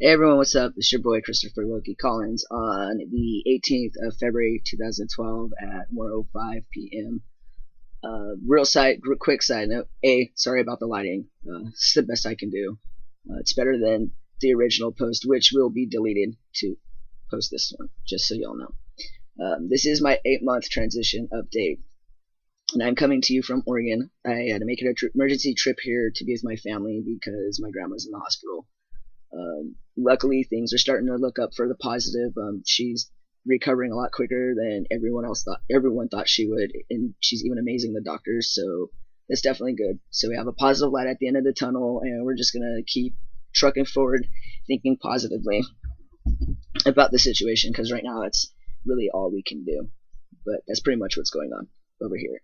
Hey everyone, what's up? It's your boy Christopher Loki Collins on the 18th of February 2012 at 1:05 p.m. Quick side note. Sorry about the lighting. It's the best I can do. It's better than the original post, which will be deleted to post this one, just so y'all know. This is my 8-month transition update, and I'm coming to you from Oregon. I had to make an emergency trip here to be with my family because my grandma's in the hospital. Luckily, things are starting to look up for the positive. She's recovering a lot quicker than everyone thought she would, and she's even amazing the doctors. So that's definitely good. So we have a positive light at the end of the tunnel, and we're just gonna keep trucking forward, thinking positively about the situation, because right now that's really all we can do. But that's pretty much what's going on over here.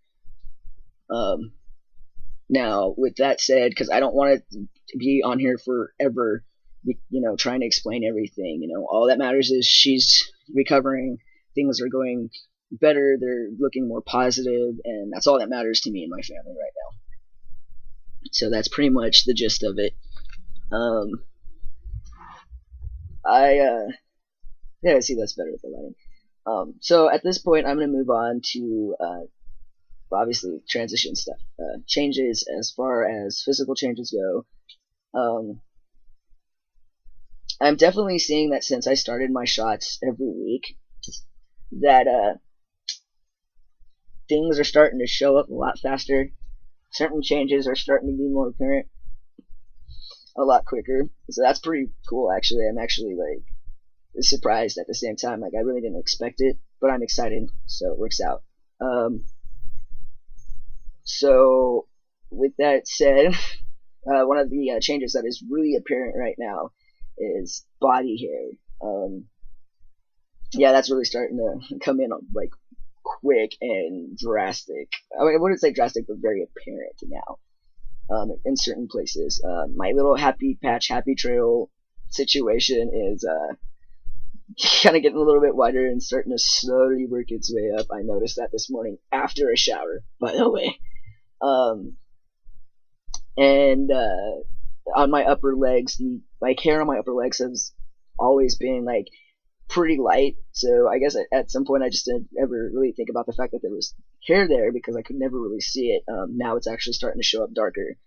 Now, with that said, because I don't want it to be on here forever, trying to explain everything. All that matters is she's recovering, things are going better, they're looking more positive, and that's all that matters to me and my family right now. So that's pretty much the gist of it. Yeah, see, that's better with the lighting. So at this point, I'm going to move on to obviously transition stuff, changes as far as physical changes go. I'm definitely seeing that since I started my shots every week, that things are starting to show up a lot faster. Certain changes are starting to be more apparent a lot quicker. So that's pretty cool, actually. I'm actually surprised at the same time. I really didn't expect it, but I'm excited, so it works out. So with that said, one of the changes that is really apparent right now is body hair. Yeah, that's really starting to come in quick and drastic. I wouldn't say drastic, but very apparent now. In certain places, my little happy trail situation is kind of getting a little bit wider and starting to slowly work its way up. I noticed that this morning after a shower, by the way. And on my upper legs, the hair on my upper legs has always been pretty light. So I guess at some point I just didn't ever really think about the fact that there was hair there because I could never really see it. Now it's actually starting to show up darker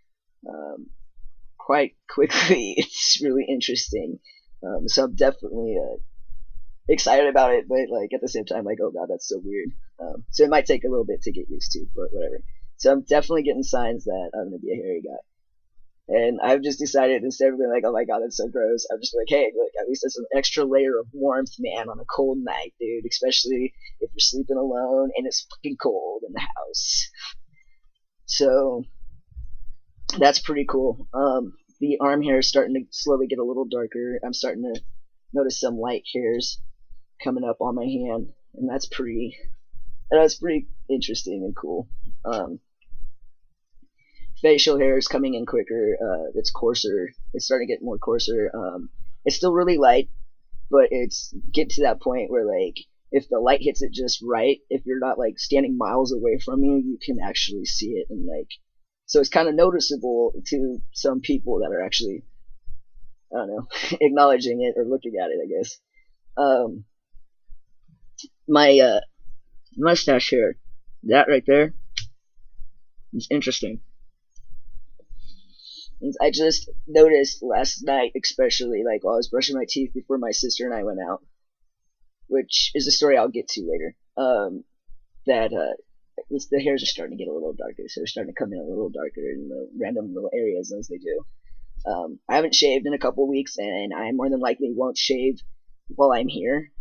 quite quickly. It's really interesting. So I'm definitely excited about it, but at the same time, oh god, that's so weird. So it might take a little bit to get used to, but whatever. So I'm definitely getting signs that I'm gonna be a hairy guy. And I've just decided, instead of being oh my god, that's so gross, I'm just hey, look, at least there's an extra layer of warmth, man, on a cold night, dude. Especially if you're sleeping alone and it's fucking cold in the house. So that's pretty cool. The arm hair is starting to slowly get a little darker. I'm starting to notice some light hairs coming up on my hand, and that's pretty interesting and cool. Facial hair is coming in quicker. It's coarser. It's starting to get more coarser. It's still really light, but it's getting to that point where if the light hits it just right, if you're not standing miles away from you, you can actually see it, and so it's kind of noticeable to some people that are actually, I don't know, acknowledging it or looking at it, I guess. My mustache hair, that right there, is interesting. I just noticed last night, especially while I was brushing my teeth before my sister and I went out, which is a story I'll get to later. That the hairs are starting to get a little darker, so they're starting to come in a little darker in random little areas as they do. I haven't shaved in a couple weeks, and I more than likely won't shave while I'm here.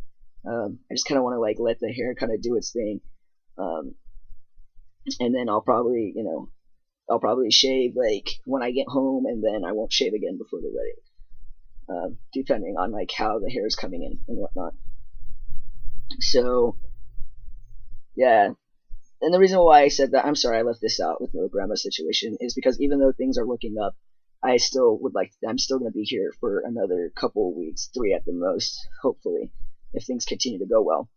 I just kind of want to let the hair kind of do its thing, and then I'll probably shave when I get home, and then I won't shave again before the wedding, depending on how the hair is coming in and whatnot. So yeah, and the reason why I said that, I'm sorry I left this out with the grandma situation, is because even though things are looking up, I'm still going to be here for another couple of weeks, 3 at the most, hopefully, if things continue to go well.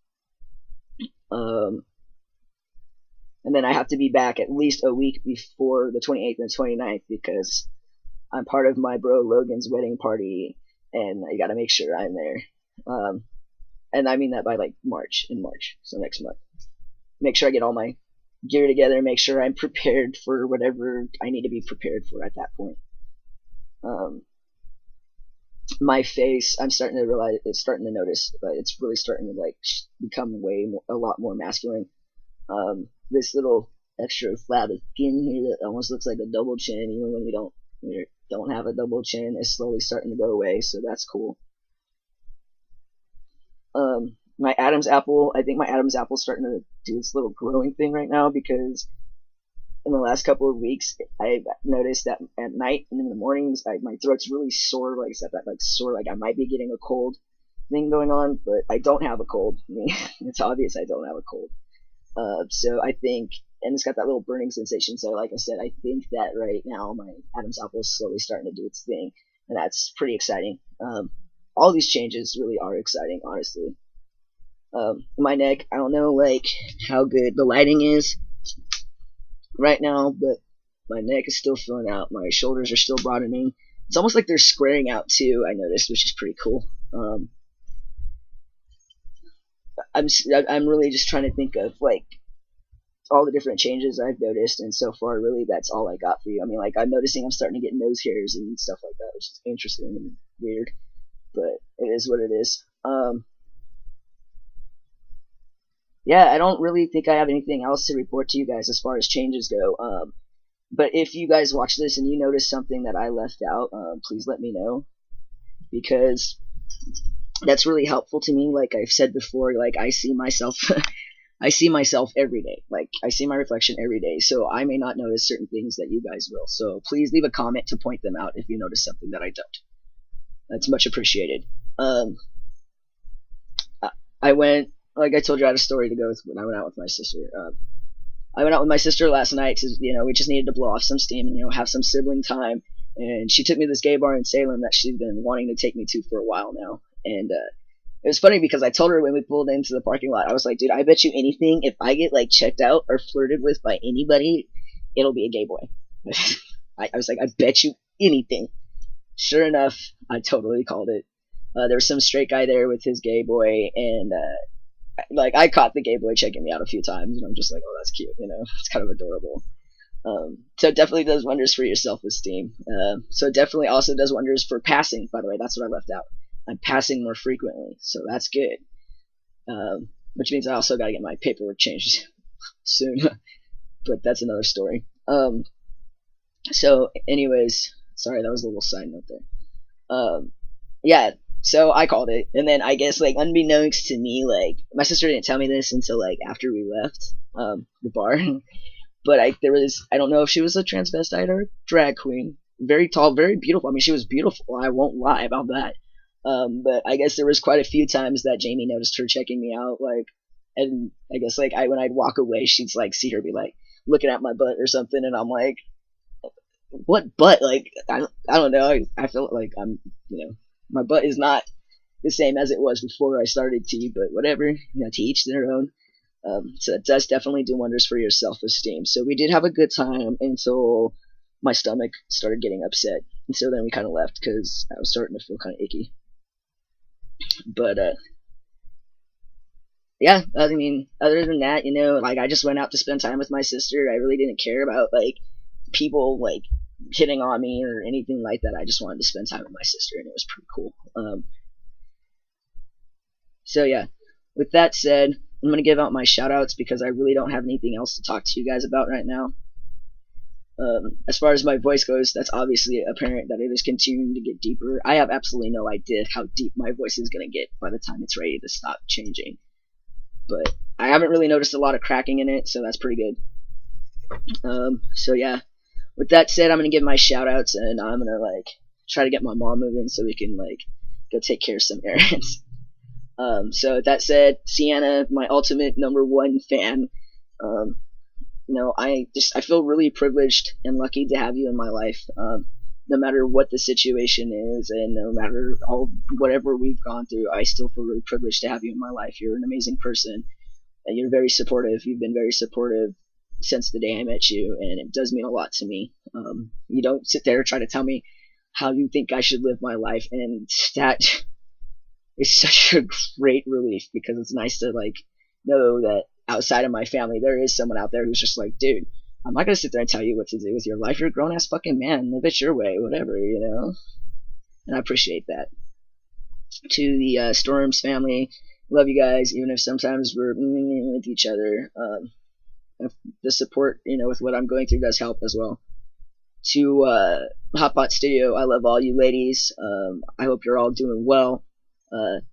And then I have to be back at least a week before the 28th and 29th, because I'm part of my bro Logan's wedding party and I gotta make sure I'm there. And I mean that by like March, so next month. Make sure I get all my gear together, make sure I'm prepared for whatever I need to be prepared for at that point. My face, I'm starting to realize, it's starting to notice, but it's really starting to like become a lot more masculine. This little extra flab of skin here that almost looks like a double chin, even when you don't have a double chin, is slowly starting to go away, so that's cool. My Adam's apple, I think my Adam's apple is starting to do its little growing thing right now, because in the last couple of weeks, I've noticed that at night and in the mornings, my throat's really sore, like I might be getting a cold thing going on, but I don't have a cold. I mean, it's obvious I don't have a cold. So I think, and it's got that little burning sensation. So like I said, I think that right now my Adam's apple is slowly starting to do its thing, and that's pretty exciting. All these changes really are exciting, honestly. My neck, I don't know like how good the lighting is right now, but my neck is still filling out. My shoulders are still broadening. It's almost like they're squaring out too, I noticed, which is pretty cool. I'm really just trying to think of like all the different changes I've noticed, and so far really that's all I got for you. I mean, like, I'm noticing I'm starting to get nose hairs and stuff like that, which is interesting and weird, but it is what it is. Yeah, I don't really think I have anything else to report to you guys as far as changes go. But if you guys watch this and you notice something that I left out, please let me know, because that's really helpful to me. Like I've said before, like I see myself, I see myself every day. Like I see my reflection every day, so I may not notice certain things that you guys will. So please leave a comment to point them out if you notice something that I don't. That's much appreciated. I went, like I told you, I had a story to go with when I went out with my sister. I went out with my sister last night to, we just needed to blow off some steam and, have some sibling time. And she took me to this gay bar in Salem that she's been wanting to take me to for a while now. And it was funny because I told her when we pulled into the parking lot, I was like, dude, I bet you anything, if I get like checked out or flirted with by anybody, it'll be a gay boy. I was like, I bet you anything. Sure enough, I totally called it. There was some straight guy there with his gay boy, and like I caught the gay boy checking me out a few times, and I'm just like, oh, that's cute, it's kind of adorable. So it definitely does wonders for your self-esteem. So it definitely also does wonders for passing, by the way. That's what I left out. I'm passing more frequently, so that's good. Which means I also got to get my paperwork changed soon. But that's another story. So anyways, sorry, that was a little side note there. Yeah, so I called it, and then I guess, like, unbeknownst to me, like, my sister didn't tell me this until, like, after we left the bar. But I don't know if she was a transvestite or a drag queen. Very tall, very beautiful. I mean, she was beautiful. I won't lie about that. But I guess there was quite a few times that Jamie noticed her checking me out, like, and I guess, like, when I'd walk away, she'd, like, see her be, like, looking at my butt or something, and I'm like, what butt? Like, I don't know. I feel like I'm, my butt is not the same as it was before I started tea, but whatever, to each their own. So it does definitely do wonders for your self-esteem. So we did have a good time until my stomach started getting upset, and so then we kind of left because I was starting to feel kind of icky. But yeah, I mean, other than that, like, I just went out to spend time with my sister. I really didn't care about, like, people, like, hitting on me or anything like that. I just wanted to spend time with my sister, and it was pretty cool. So yeah, with that said, I'm going to give out my shoutouts because I really don't have anything else to talk to you guys about right now. As far as my voice goes, that's obviously apparent that it is continuing to get deeper. I have absolutely no idea how deep my voice is going to get by the time it's ready to stop changing. But I haven't really noticed a lot of cracking in it, so that's pretty good. So yeah, with that said, I'm going to give my shoutouts, and I'm going to, like, try to get my mom moving so we can, like, go take care of some errands. So with that said, Sienna, my ultimate #1 fan, I feel really privileged and lucky to have you in my life. No matter what the situation is, and no matter whatever we've gone through, I still feel really privileged to have you in my life. You're an amazing person, and you're very supportive. You've been very supportive since the day I met you, and it does mean a lot to me. You don't sit there and try to tell me how you think I should live my life, and that is such a great relief, because it's nice to like know that outside of my family there is someone out there who's just like, dude, I'm not gonna sit there and tell you what to do with your life. You're a grown ass fucking man. Live it your way, whatever, you know. And I appreciate that. To the Storms family, love you guys, even if sometimes we're with each other. The support, you know, with what I'm going through does help as well. To Hotbot Studio, I love all you ladies. I hope you're all doing well.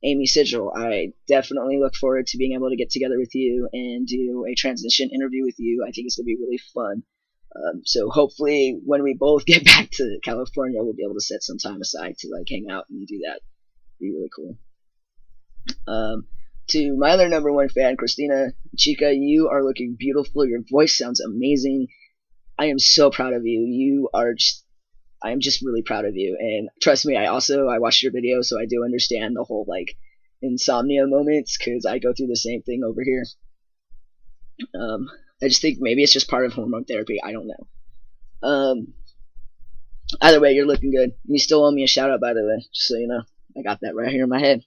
Amy Sigil, I definitely look forward to being able to get together with you and do a transition interview with you. I think it's going to be really fun. So hopefully when we both get back to California, we'll be able to set some time aside to like hang out and do that. Be really cool. To my other #1 fan, Christina Chica, you are looking beautiful. Your voice sounds amazing. I am so proud of you. I am just really proud of you. And trust me, I watched your video, so I do understand the whole like insomnia moments, because I go through the same thing over here. I just think maybe it's just part of hormone therapy. I don't know. Either way, you're looking good. You still owe me a shout out, by the way, just so you know. I got that right here in my head.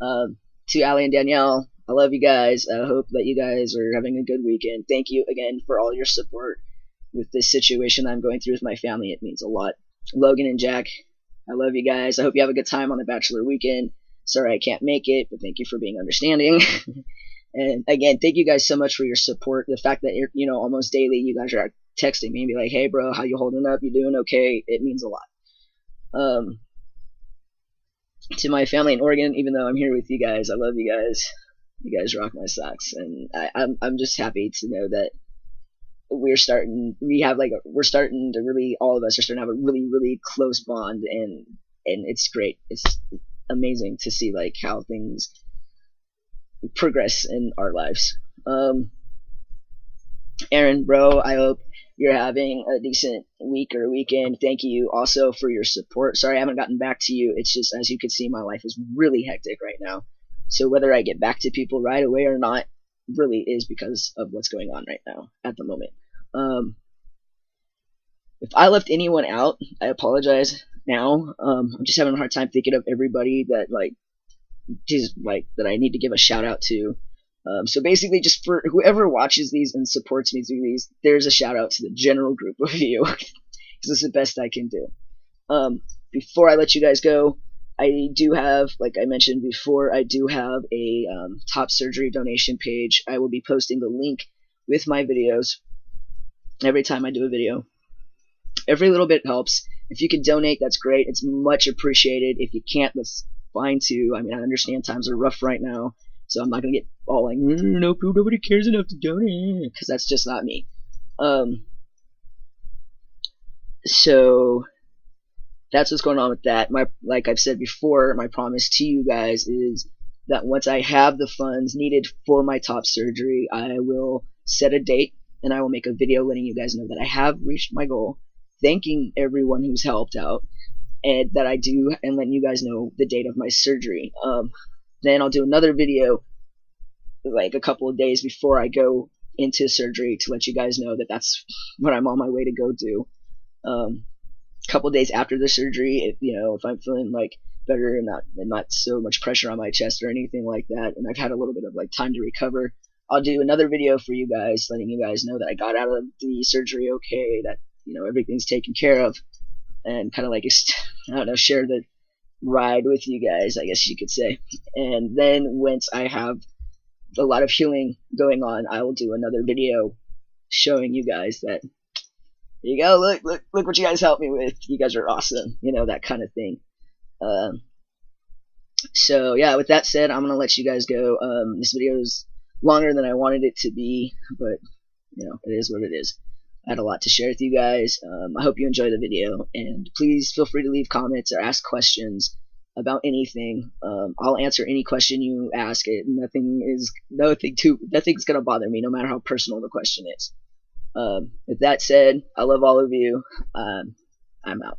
To Allie and Danielle, I love you guys. I hope that you guys are having a good weekend. Thank you again for all your support with this situation I'm going through with my family. It means a lot. Logan and Jack, I love you guys. I hope you have a good time on the Bachelor weekend. Sorry I can't make it, but thank you for being understanding. And again, thank you guys so much for your support. The fact that you're, you know, almost daily you guys are texting me and be like, hey bro, how you holding up? You doing okay? It means a lot. To my family in Oregon, even though I'm here with you guys, I love you guys. You guys rock my socks, and I'm just happy to know that we're starting to really, all of us are starting to have a really, really close bond, and it's great. It's amazing to see like how things progress in our lives. Aaron, bro, I hope you're having a decent week or weekend. Thank you also for your support. Sorry I haven't gotten back to you. It's just, as you can see, my life is really hectic right now. So whether I get back to people right away or not really is because of what's going on right now at the moment. If I left anyone out, I apologize now. I'm just having a hard time thinking of everybody that that I need to give a shout out to. So basically, just for whoever watches these and supports me through these, there's a shout out to the general group of you, because it's the best I can do. Before I let you guys go, I do have, like I mentioned before, I do have a top surgery donation page. I will be posting the link with my videos every time I do a video. Every little bit helps. If you can donate, that's great. It's much appreciated. If you can't, that's fine too. I mean, I understand times are rough right now, so I'm not gonna get all like, no, nobody cares enough to donate, because that's just not me. So that's what's going on with that. Like I've said before, my promise to you guys is that once I have the funds needed for my top surgery, I will set a date and I will make a video letting you guys know that I have reached my goal, thanking everyone who's helped out, and that I do, and letting you guys know the date of my surgery. Then I'll do another video like a couple of days before I go into surgery to let you guys know that that's what I'm on my way to go do. A couple of days after the surgery, if I'm feeling like better and not so much pressure on my chest or anything like that, and I've had a little bit of like time to recover, I'll do another video for you guys, letting you guys know that I got out of the surgery okay, that everything's taken care of, and kind of like I don't know, share the ride with you guys, I guess you could say. And then once I have a lot of healing going on, I will do another video showing you guys that, here you go, look what you guys helped me with, you guys are awesome, that kind of thing. So yeah, with that said, I'm gonna let you guys go. This video is longer than I wanted it to be, but it is what it is. I had a lot to share with you guys. I hope you enjoy the video, and please feel free to leave comments or ask questions about anything. I'll answer any question you ask. Nothing's gonna bother me, no matter how personal the question is. With that said, I love all of you. I'm out.